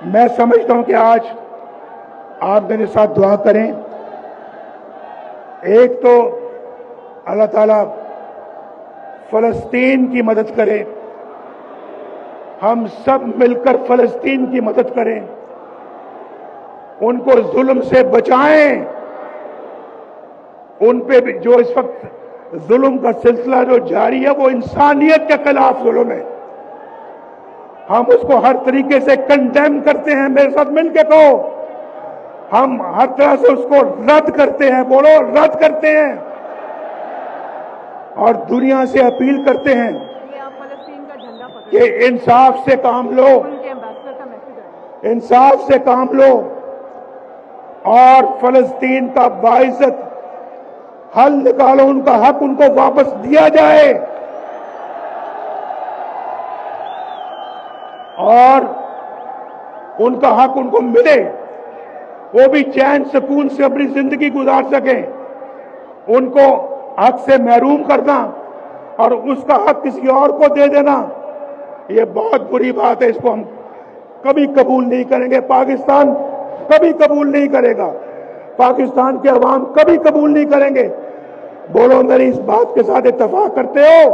मैं समझता हूं कि आज आप मेरे साथ दुआ करें। एक तो अल्लाह ताला फलस्तीन की मदद करे, हम सब मिलकर फलस्तीन की मदद करें, उनको जुल्म से बचाएं। उन पे भी जो इस वक्त जुल्म का सिलसिला जो जारी है वो इंसानियत के खिलाफ जुल्म है। हम उसको हर तरीके से कंडेम करते हैं। मेरे साथ मिलकर कहो, हम हर तरह से उसको रद्द करते हैं। बोलो, रद्द करते हैं। और दुनिया से अपील करते हैं कि इंसाफ से काम लो, इंसाफ से काम लो और फलस्तीन का बाइज्जत हल निकालो। उनका हक उनको वापस दिया जाए और उनका हक उनको मिले, वो भी चैन सुकून से अपनी जिंदगी गुजार सकें। उनको हक से महरूम करना और उसका हक किसी और को दे देना, ये बहुत बुरी बात है। इसको हम कभी कबूल नहीं करेंगे। पाकिस्तान कभी कबूल नहीं करेगा। पाकिस्तान के अवाम कभी कबूल नहीं करेंगे। बोलो, मेरी इस बात के साथ इत्तेफाक करते हो?